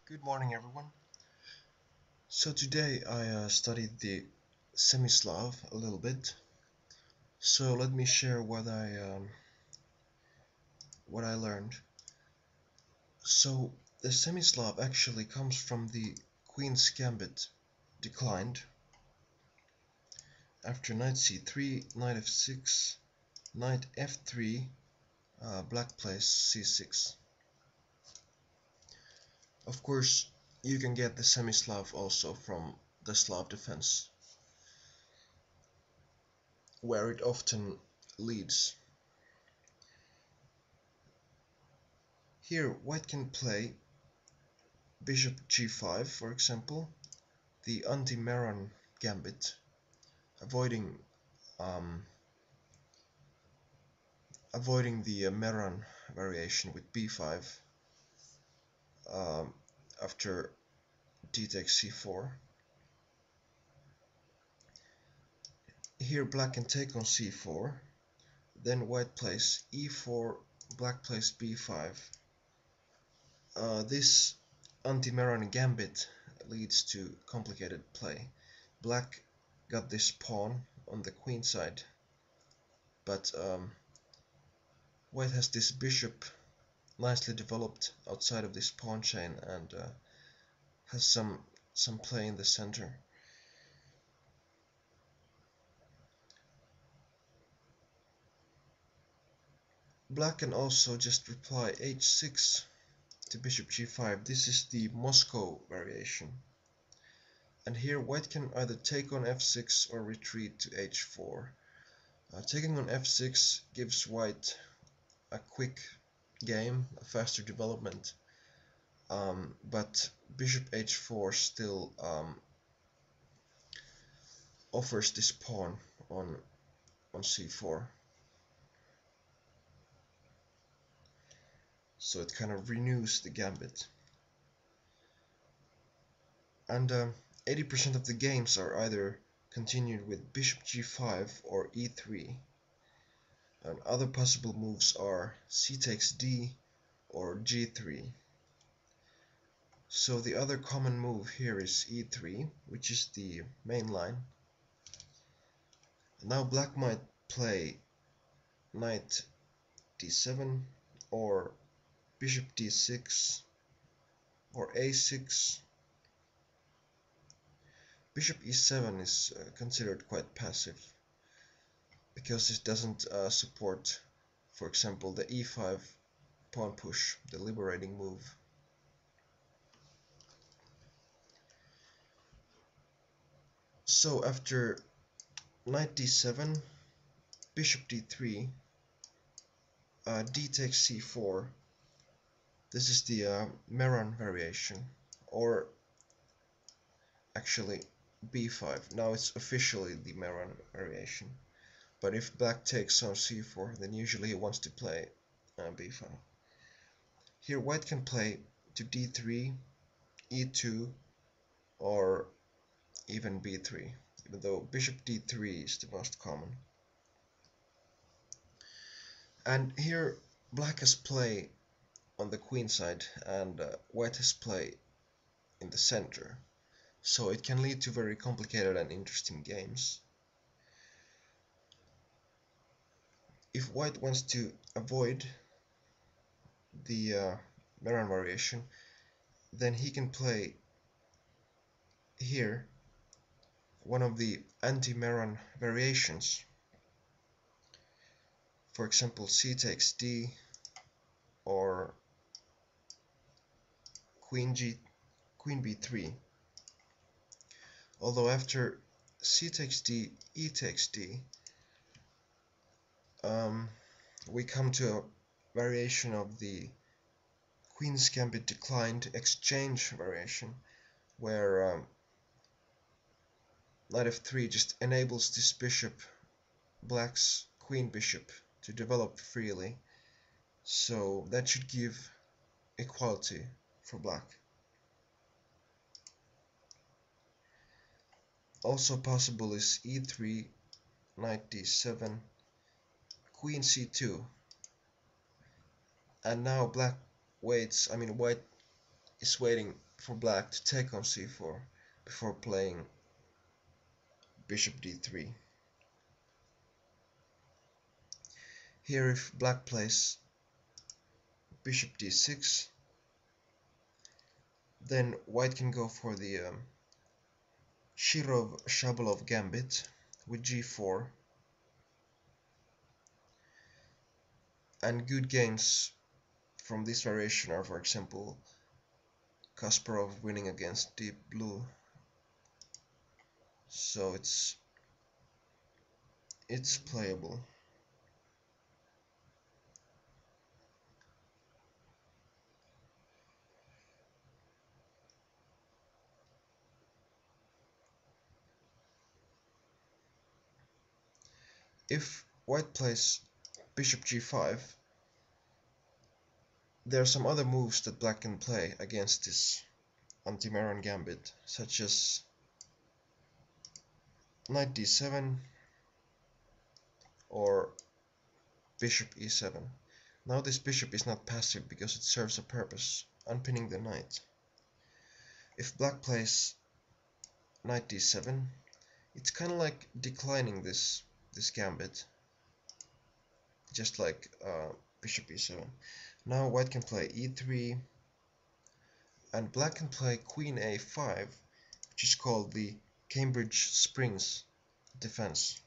Good morning, everyone. So today I studied the Semi-Slav a little bit. So let me share what I learned. So the Semi-Slav actually comes from the Queen's Gambit declined after knight c3, knight f6, knight f3, black plays c6. Of course, you can get the Semi-Slav also from the Slav defense, where it often leads. Here white can play bishop g5, for example, the anti-Maron gambit, avoiding um, avoiding the Maron variation with b5 um, after d takes c4. Here black can take on c4, then white plays e4, black plays b5. This anti-Maron gambit leads to complicated play. Black got this pawn on the queen side, but white has this bishop nicely developed outside of this pawn chain and has some play in the center. Black can also just reply h6 to bishop g5. This is the Moscow variation. And here white can either take on f6 or retreat to h4. Taking on f6 gives white a quick game, a faster development, but bishop h4 still offers this pawn on c4. So it kind of renews the gambit. And 80% of the games are either continued with bishop g5 or e3. And other possible moves are c takes d or g3. So the other common move here is e3, which is the main line. Now black might play knight d7 or bishop d6 or a6. Bishop e7 is considered quite passive because it doesn't support, for example, the e5 pawn push, the liberating move. So after knight d7, bishop d3, d takes c4. This is the Maron variation, or actually b5. Now it's officially the Maron variation. But if black takes on c4, then usually he wants to play b5. Here white can play to d3, e2, or even b3, even though bishop d3 is the most common. And here black has play on the queen side and white has play in the center, so it can lead to very complicated and interesting games. If white wants to avoid the Maron variation, then he can play here one of the anti-Maron variations. For example, c takes d or queen b3. Although after c takes d, e takes d, we come to a variation of the Queen's Gambit declined exchange variation, where knight f3 just enables this bishop, black's queen bishop, to develop freely. So that should give equality for black. Also possible is e3, knight d7, queen c2, and now black waits. White is waiting for black to take on c4 before playing bishop d3. Here if black plays bishop d6, then white can go for the Shirov-Shabalov gambit with g4, and good games from this variation are, for example, Kasparov winning against deep blue. So it's playable. If white plays bishop g5, there are some other moves that black can play against this anti-Maron gambit, such as knight d7 or bishop e7. Now this bishop is not passive because it serves a purpose, unpinning the knight. If black plays knight d7, it's kind of like declining this gambit, just like bishop e7. Now white can play e3, and black can play queen a5, which is called the Cambridge Springs defense.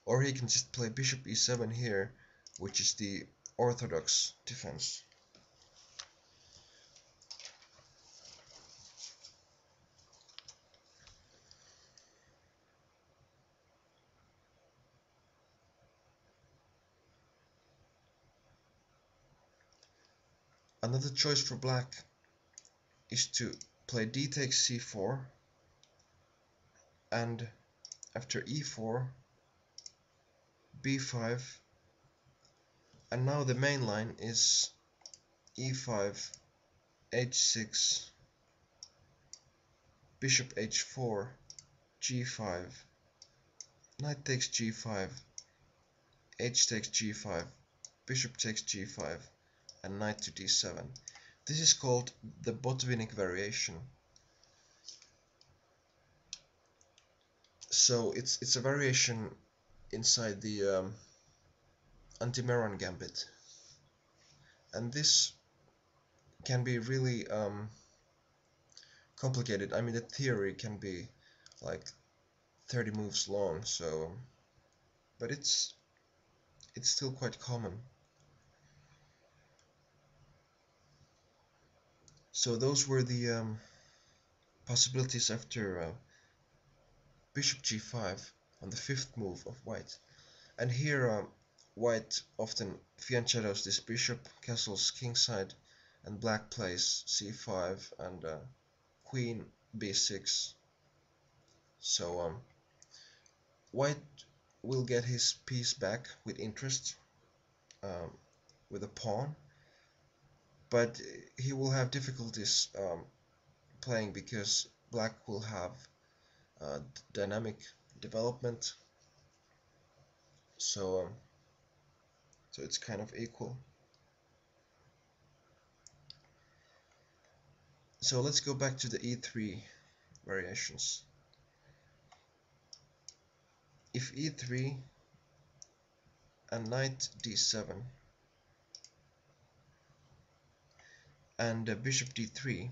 Or he can just play bishop e7 here, which is the orthodox defense. Another choice for black is to play d takes c4, and after e4, b5, and now the main line is e5, h6, bishop h4, g5, knight takes g5, h takes g5, bishop takes g5, and knight to d7. This is called the Botvinnik variation. So it's a variation inside the anti-Maron gambit, and this can be really complicated. I mean, the theory can be like 30 moves long, so but it's still quite common. So those were the possibilities after bishop g5 on the fifth move of white. And here white often fianchettos this bishop, castles kingside, and black plays c5 and queen b6. So white will get his piece back with interest with a pawn, but he will have difficulties playing because black will have dynamic development, so it's kind of equal. So let's go back to the e3 variations. If e3 and knight d7 and bishop d3,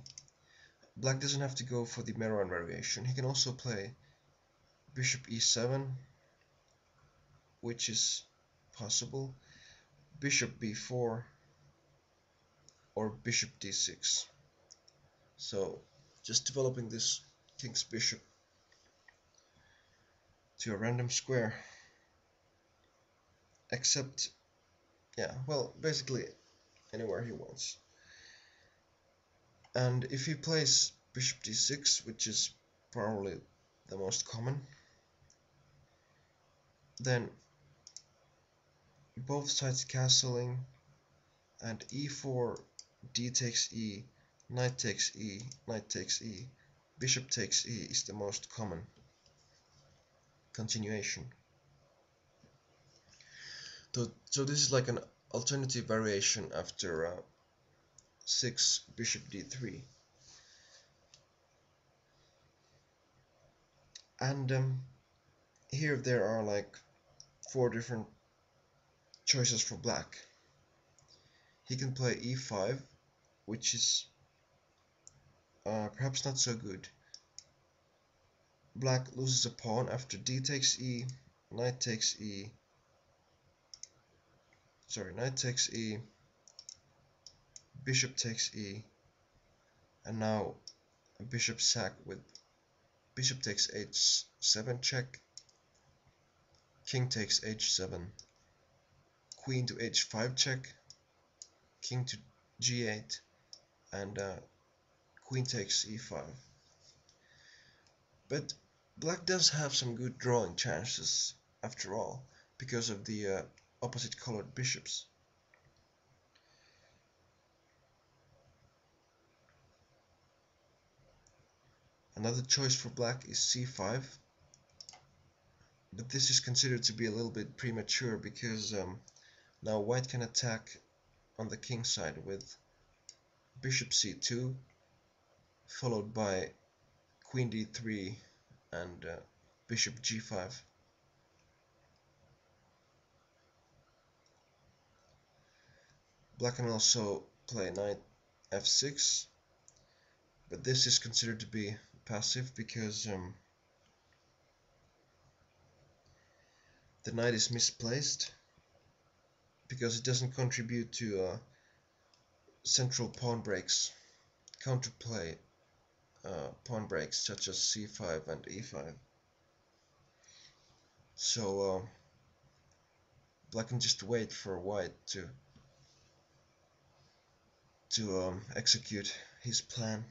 black doesn't have to go for the Maron variation. He can also play bishop e7, which is possible, bishop b4, or bishop d6. So just developing this king's bishop to a random square, except, yeah, well, basically anywhere he wants. And if he plays bishop d6, which is probably the most common, then both sides castling, and e4, d takes e, knight takes e, knight takes e, bishop takes e is the most common continuation. So this is like an alternative variation after h6, bishop d3. And here there are like 4 different choices for black. He can play e5, which is perhaps not so good. Black loses a pawn after d takes e, knight takes e, knight takes e, bishop takes e, and now a bishop sack with bishop takes h7 check, king takes h7, queen to h5 check, king to g8, and queen takes e5. But black does have some good drawing chances after all, because of the opposite colored bishops. Another choice for black is c5, but this is considered to be a little bit premature because now white can attack on the king side with bishop c2, followed by queen d3 and bishop g5. Black can also play knight f6, but this is considered to be passive because the knight is misplaced, because it doesn't contribute to central pawn breaks, counterplay pawn breaks such as c5 and e5. So black can just wait for white to execute his plan.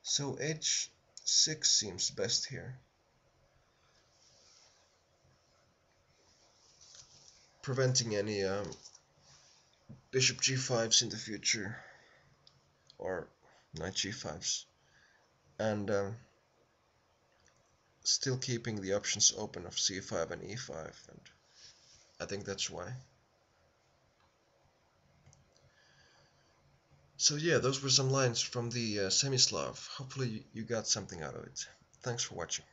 So h6 seems best here, preventing any bishop g5s in the future, or knight g5s, and still keeping the options open of c5 and e5, and I think that's why. So yeah, those were some lines from the Semi-Slav. Hopefully you got something out of it. Thanks for watching.